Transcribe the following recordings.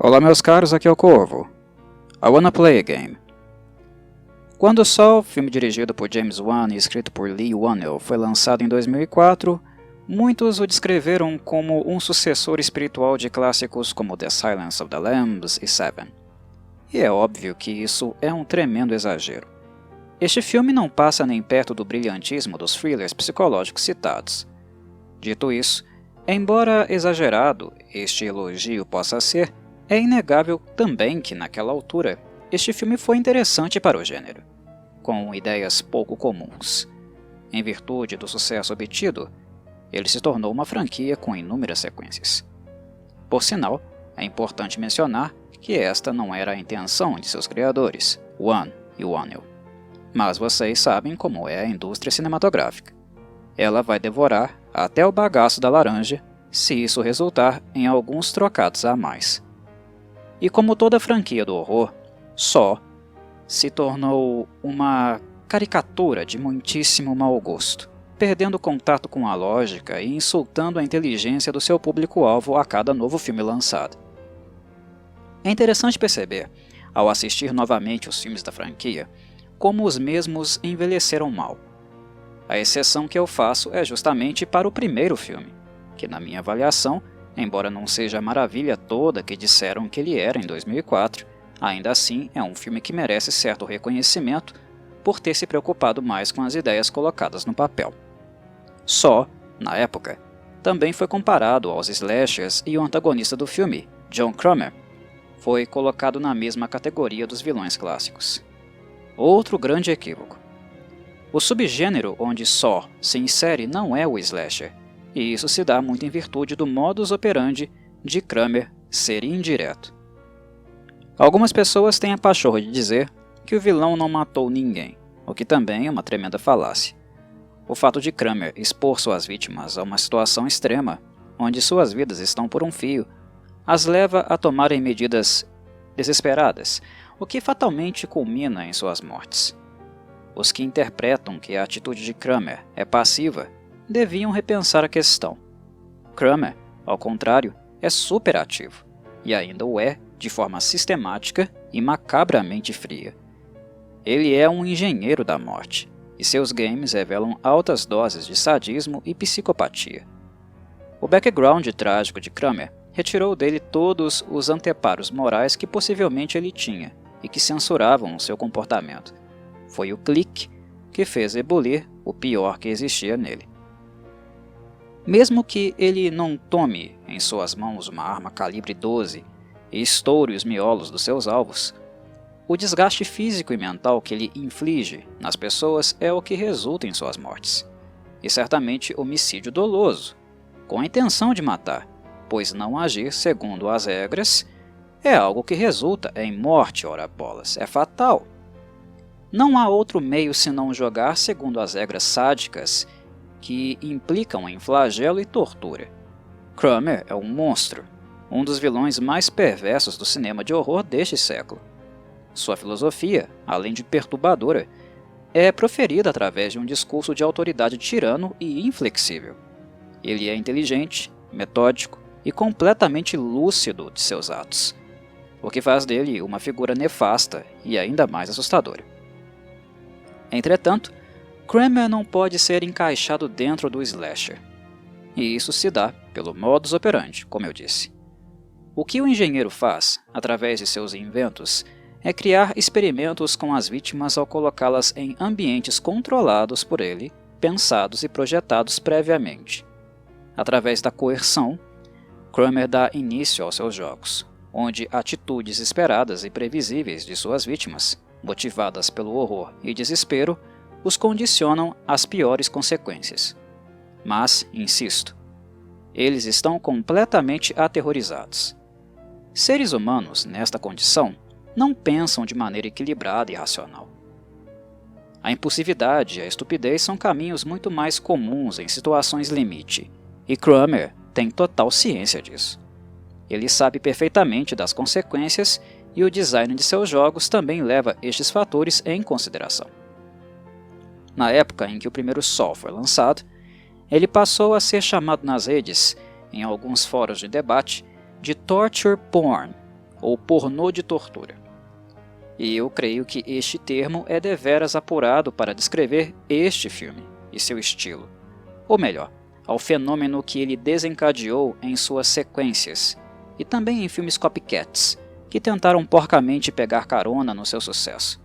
Olá meus caros, aqui é o Corvo. I Wanna Play a Game. Quando Saw, filme dirigido por James Wan e escrito por Leigh Whannell, foi lançado em 2004, muitos o descreveram como um sucessor espiritual de clássicos como The Silence of the Lambs e Seven. E é óbvio que isso é um tremendo exagero. Este filme não passa nem perto do brilhantismo dos thrillers psicológicos citados. Dito isso, embora exagerado este elogio possa ser, é inegável também que, naquela altura, este filme foi interessante para o gênero, com ideias pouco comuns. Em virtude do sucesso obtido, ele se tornou uma franquia com inúmeras sequências. Por sinal, é importante mencionar que esta não era a intenção de seus criadores, Wan e Whannell. Mas vocês sabem como é a indústria cinematográfica. Ela vai devorar até o bagaço da laranja se isso resultar em alguns trocados a mais. E como toda franquia do horror, Saw se tornou uma caricatura de muitíssimo mau gosto, perdendo contato com a lógica e insultando a inteligência do seu público-alvo a cada novo filme lançado. É interessante perceber, ao assistir novamente os filmes da franquia, como os mesmos envelheceram mal. A exceção que eu faço é justamente para o primeiro filme, que na minha avaliação, embora não seja a maravilha toda que disseram que ele era em 2004, ainda assim é um filme que merece certo reconhecimento por ter se preocupado mais com as ideias colocadas no papel. Saw, na época, também foi comparado aos slashers e o antagonista do filme, John Kramer, foi colocado na mesma categoria dos vilões clássicos. Outro grande equívoco. O subgênero onde Saw se insere não é o slasher, e isso se dá muito em virtude do modus operandi de Kramer ser indireto. Algumas pessoas têm a pachorra de dizer que o vilão não matou ninguém, o que também é uma tremenda falácia. O fato de Kramer expor suas vítimas a uma situação extrema, onde suas vidas estão por um fio, as leva a tomarem medidas desesperadas, o que fatalmente culmina em suas mortes. Os que interpretam que a atitude de Kramer é passiva deviam repensar a questão. Kramer, ao contrário, é super ativo, e ainda o é de forma sistemática e macabramente fria. Ele é um engenheiro da morte, e seus games revelam altas doses de sadismo e psicopatia. O background trágico de Kramer retirou dele todos os anteparos morais que possivelmente ele tinha e que censuravam o seu comportamento. Foi o clique que fez ebulir o pior que existia nele. Mesmo que ele não tome em suas mãos uma arma calibre 12 e estoure os miolos dos seus alvos, o desgaste físico e mental que ele inflige nas pessoas é o que resulta em suas mortes. E certamente homicídio doloso, com a intenção de matar, pois não agir segundo as regras é algo que resulta em morte, ora bolas, é fatal. Não há outro meio senão jogar segundo as regras sádicas que implicam em flagelo e tortura. Kramer é um monstro, um dos vilões mais perversos do cinema de horror deste século. Sua filosofia, além de perturbadora, é proferida através de um discurso de autoridade tirano e inflexível. Ele é inteligente, metódico e completamente lúcido de seus atos, o que faz dele uma figura nefasta e ainda mais assustadora. Entretanto, Kramer não pode ser encaixado dentro do slasher, e isso se dá pelo modus operandi, como eu disse. O que o engenheiro faz, através de seus inventos, é criar experimentos com as vítimas ao colocá-las em ambientes controlados por ele, pensados e projetados previamente. Através da coerção, Kramer dá início aos seus jogos, onde atitudes esperadas e previsíveis de suas vítimas, motivadas pelo horror e desespero, os condicionam às piores consequências. Mas, insisto, eles estão completamente aterrorizados. Seres humanos, nesta condição, não pensam de maneira equilibrada e racional. A impulsividade e a estupidez são caminhos muito mais comuns em situações limite, e Kramer tem total ciência disso. Ele sabe perfeitamente das consequências e o design de seus jogos também leva estes fatores em consideração. Na época em que o primeiro Saw foi lançado, ele passou a ser chamado nas redes, em alguns fóruns de debate, de torture porn, ou pornô de tortura. E eu creio que este termo é deveras apurado para descrever este filme e seu estilo, ou melhor, ao fenômeno que ele desencadeou em suas sequências, e também em filmes copycats, que tentaram porcamente pegar carona no seu sucesso.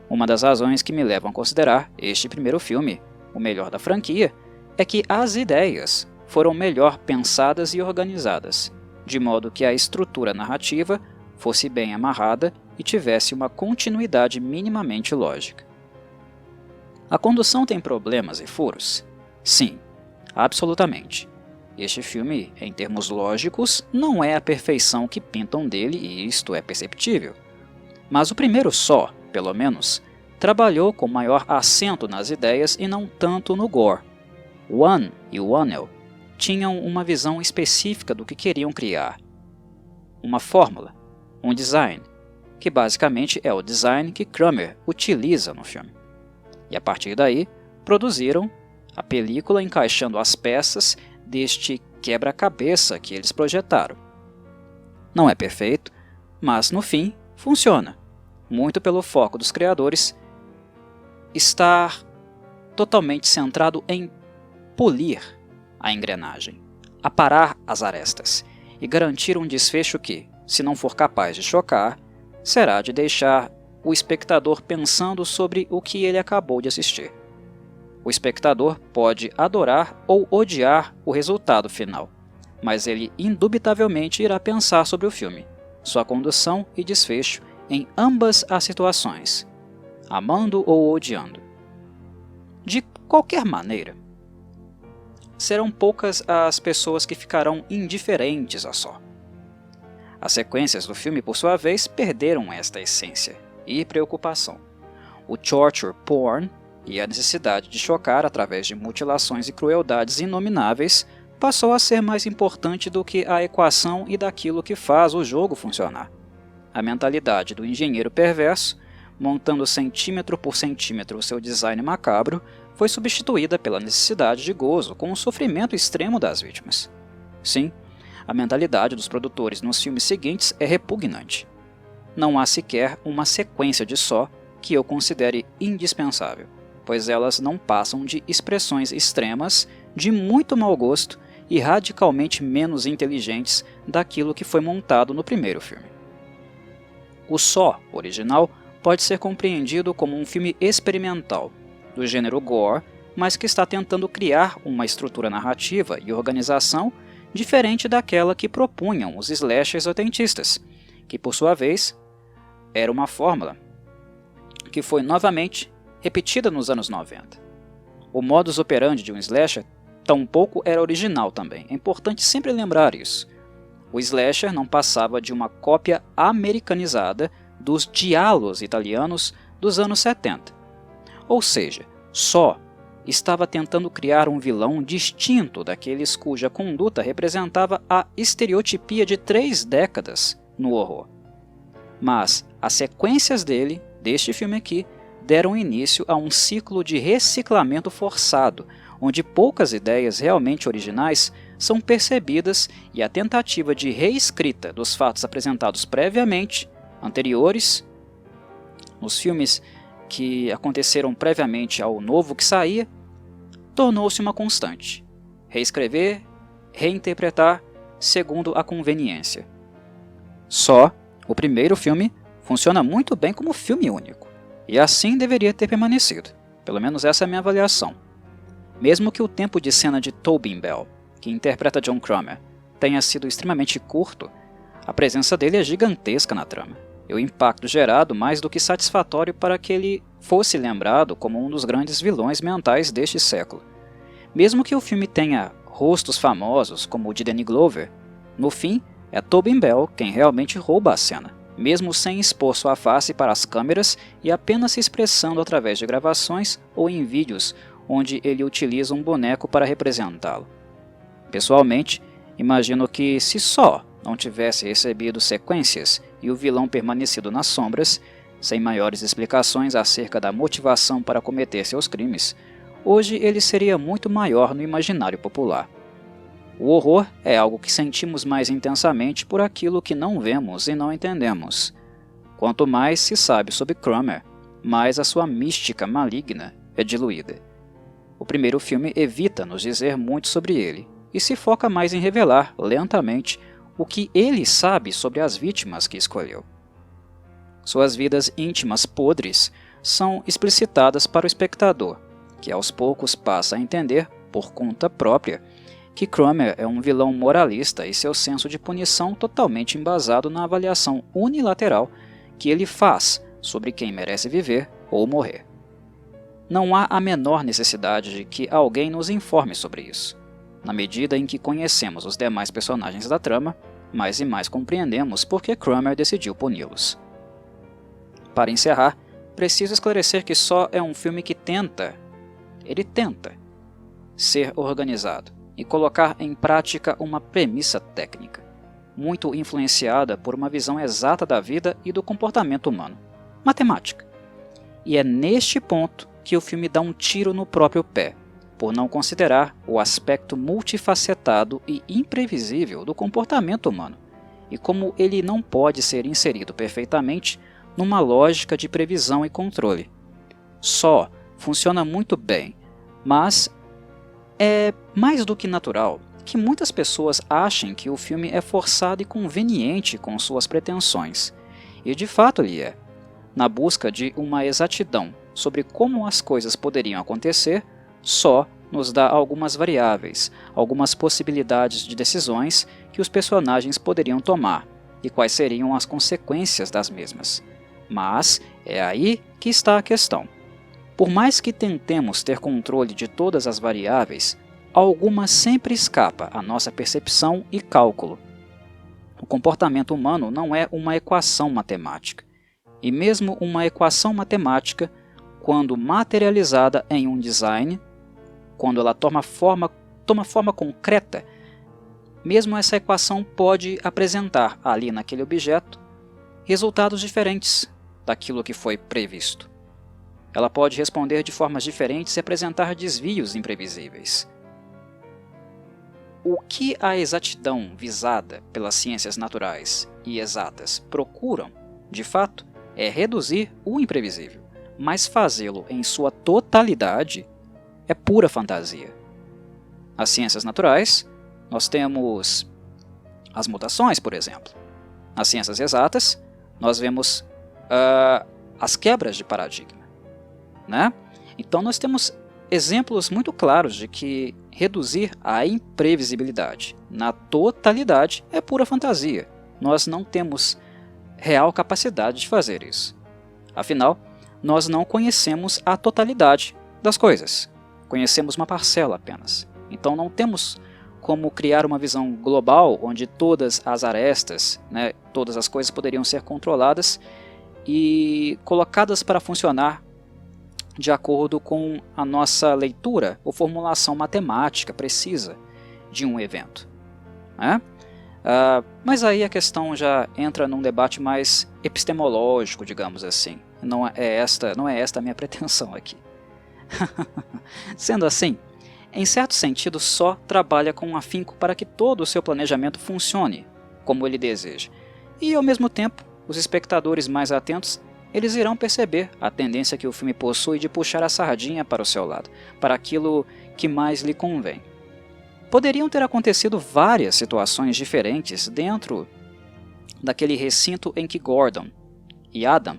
Uma das razões que me levam a considerar este primeiro filme o melhor da franquia é que as ideias foram melhor pensadas e organizadas, de modo que a estrutura narrativa fosse bem amarrada e tivesse uma continuidade minimamente lógica. A condução tem problemas e furos? Sim, absolutamente. Este filme, em termos lógicos, não é a perfeição que pintam dele e isto é perceptível. Mas o primeiro só, pelo menos, trabalhou com maior acento nas ideias e não tanto no gore. Wan e Whannell tinham uma visão específica do que queriam criar. Uma fórmula, um design, que basicamente é o design que Kramer utiliza no filme. E a partir daí, produziram a película encaixando as peças deste quebra-cabeça que eles projetaram. Não é perfeito, mas no fim funciona, muito pelo foco dos criadores estar totalmente centrado em polir a engrenagem, aparar as arestas e garantir um desfecho que, se não for capaz de chocar, será de deixar o espectador pensando sobre o que ele acabou de assistir. O espectador pode adorar ou odiar o resultado final, mas ele indubitavelmente irá pensar sobre o filme, sua condução e desfecho em ambas as situações, amando ou odiando. De qualquer maneira, serão poucas as pessoas que ficarão indiferentes a só. As sequências do filme, por sua vez, perderam esta essência e preocupação. O torture porn e a necessidade de chocar através de mutilações e crueldades inomináveis passou a ser mais importante do que a equação e daquilo que faz o jogo funcionar. A mentalidade do engenheiro perverso, montando centímetro por centímetro o seu design macabro, foi substituída pela necessidade de gozo com o sofrimento extremo das vítimas. Sim, a mentalidade dos produtores nos filmes seguintes é repugnante. Não há sequer uma sequência de Saw que eu considere indispensável, pois elas não passam de expressões extremas de muito mau gosto e radicalmente menos inteligentes daquilo que foi montado no primeiro filme. O Saw original pode ser compreendido como um filme experimental, do gênero gore, mas que está tentando criar uma estrutura narrativa e organização diferente daquela que propunham os slashers autentistas, que por sua vez era uma fórmula que foi novamente repetida nos anos 90. O modus operandi de um slasher tampouco era original também, é importante sempre lembrar isso. O slasher não passava de uma cópia americanizada dos giallos italianos dos anos 70. Ou seja, Saw estava tentando criar um vilão distinto daqueles cuja conduta representava a estereotipia de 3 décadas no horror. Mas as sequências deste filme aqui, deram início a um ciclo de reciclamento forçado, onde poucas ideias realmente originais são percebidas e a tentativa de reescrita dos fatos apresentados previamente, anteriores, nos filmes que aconteceram previamente ao novo que saía, tornou-se uma constante. Reescrever, reinterpretar, segundo a conveniência. Só o primeiro filme funciona muito bem como filme único, e assim deveria ter permanecido, pelo menos essa é a minha avaliação. Mesmo que o tempo de cena de Tobin Bell, que interpreta John Kramer, tenha sido extremamente curto, a presença dele é gigantesca na trama, e o impacto gerado mais do que satisfatório para que ele fosse lembrado como um dos grandes vilões mentais deste século. Mesmo que o filme tenha rostos famosos como o de Danny Glover, no fim é Tobin Bell quem realmente rouba a cena, mesmo sem expor sua face para as câmeras e apenas se expressando através de gravações ou em vídeos onde ele utiliza um boneco para representá-lo. Pessoalmente, imagino que se só não tivesse recebido sequências e o vilão permanecido nas sombras, sem maiores explicações acerca da motivação para cometer seus crimes, hoje ele seria muito maior no imaginário popular. O horror é algo que sentimos mais intensamente por aquilo que não vemos e não entendemos. Quanto mais se sabe sobre Cromer, mais a sua mística maligna é diluída. O primeiro filme evita nos dizer muito sobre ele e se foca mais em revelar, lentamente, o que ele sabe sobre as vítimas que escolheu. Suas vidas íntimas podres são explicitadas para o espectador, que aos poucos passa a entender, por conta própria, que Cromer é um vilão moralista e seu senso de punição totalmente embasado na avaliação unilateral que ele faz sobre quem merece viver ou morrer. Não há a menor necessidade de que alguém nos informe sobre isso. Na medida em que conhecemos os demais personagens da trama, mais e mais compreendemos por que Cromer decidiu puni-los. Para encerrar, preciso esclarecer que só é um filme que tenta ser organizado e colocar em prática uma premissa técnica, muito influenciada por uma visão exata da vida e do comportamento humano, matemática. E é neste ponto que o filme dá um tiro no próprio pé, por não considerar o aspecto multifacetado e imprevisível do comportamento humano, e como ele não pode ser inserido perfeitamente numa lógica de previsão e controle. Só funciona muito bem, mas é mais do que natural que muitas pessoas achem que o filme é forçado e conveniente com suas pretensões, e de fato ele é. Na busca de uma exatidão sobre como as coisas poderiam acontecer, só nos dá algumas variáveis, algumas possibilidades de decisões que os personagens poderiam tomar e quais seriam as consequências das mesmas. Mas é aí que está a questão. Por mais que tentemos ter controle de todas as variáveis, alguma sempre escapa à nossa percepção e cálculo. O comportamento humano não é uma equação matemática, e mesmo uma equação matemática, quando materializada em um design, quando ela toma forma concreta, mesmo essa equação pode apresentar ali naquele objeto resultados diferentes daquilo que foi previsto. Ela pode responder de formas diferentes e apresentar desvios imprevisíveis. O que a exatidão visada pelas ciências naturais e exatas procuram, de fato, é reduzir o imprevisível, mas fazê-lo em sua totalidade é pura fantasia. As ciências naturais, nós temos as mutações, por exemplo. Nas ciências exatas, nós vemos as quebras de paradigma, né? Então nós temos exemplos muito claros de que reduzir a imprevisibilidade na totalidade é pura fantasia. Nós não temos real capacidade de fazer isso. Afinal, nós não conhecemos a totalidade das coisas. Conhecemos uma parcela apenas. Então não temos como criar uma visão global onde todas as arestas, né, todas as coisas poderiam ser controladas e colocadas para funcionar de acordo com a nossa leitura ou formulação matemática precisa de um evento, né? Mas aí a questão já entra num debate mais epistemológico, digamos assim. Não é esta a minha pretensão aqui. Sendo assim, em certo sentido, só trabalha com afinco para que todo o seu planejamento funcione como ele deseja. E, ao mesmo tempo, os espectadores mais atentos, eles irão perceber a tendência que o filme possui de puxar a sardinha para o seu lado, para aquilo que mais lhe convém. Poderiam ter acontecido várias situações diferentes dentro daquele recinto em que Gordon e Adam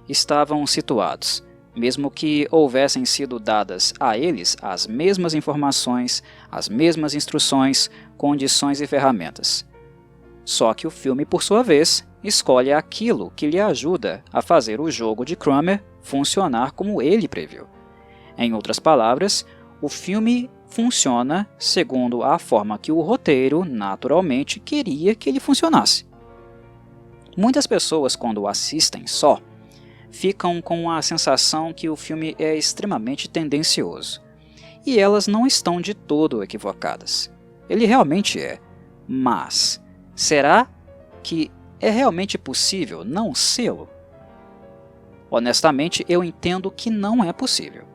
estavam situados, mesmo que houvessem sido dadas a eles as mesmas informações, as mesmas instruções, condições e ferramentas. Só que o filme, por sua vez, escolhe aquilo que lhe ajuda a fazer o jogo de Cromer funcionar como ele previu. Em outras palavras, o filme funciona segundo a forma que o roteiro naturalmente queria que ele funcionasse. Muitas pessoas, quando o assistem só, ficam com a sensação que o filme é extremamente tendencioso. E elas não estão de todo equivocadas. Ele realmente é. Mas, será que é realmente possível não sê-lo? Honestamente, eu entendo que não é possível.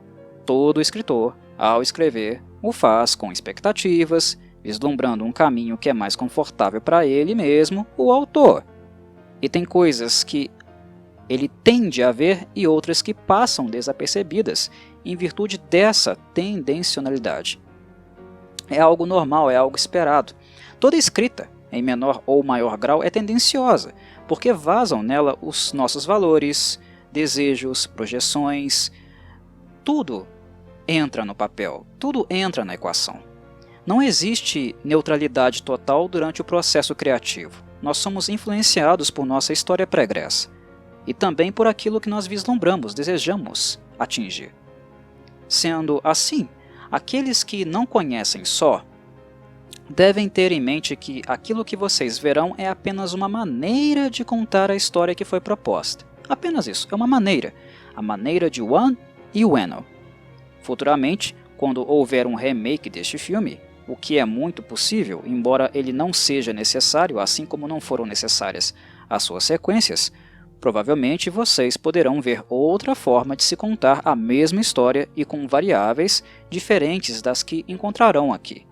Todo escritor, ao escrever, o faz com expectativas, vislumbrando um caminho que é mais confortável para ele mesmo, o autor. E tem coisas que ele tende a ver e outras que passam desapercebidas em virtude dessa tendencionalidade. É algo normal, é algo esperado. Toda escrita, em menor ou maior grau, é tendenciosa, porque vazam nela os nossos valores, desejos, projeções. Tudo entra no papel, tudo entra na equação. Não existe neutralidade total durante o processo criativo. Nós somos influenciados por nossa história pregressa e também por aquilo que nós vislumbramos, desejamos atingir. Sendo assim, aqueles que não conhecem só devem ter em mente que aquilo que vocês verão é apenas uma maneira de contar a história que foi proposta. Apenas isso, é uma maneira. A maneira de Wan e Whannell. Futuramente, quando houver um remake deste filme, o que é muito possível, embora ele não seja necessário, assim como não foram necessárias as suas sequências, provavelmente vocês poderão ver outra forma de se contar a mesma história e com variáveis diferentes das que encontrarão aqui.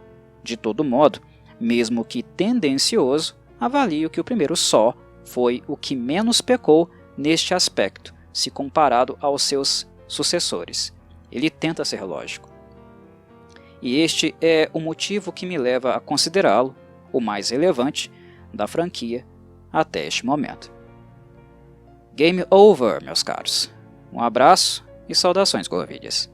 De todo modo, mesmo que tendencioso, avalio que o primeiro Saw foi o que menos pecou neste aspecto, se comparado aos seus sucessores. Ele tenta ser lógico. E este é o motivo que me leva a considerá-lo o mais relevante da franquia até este momento. Game over, meus caros. Um abraço e saudações Corvides.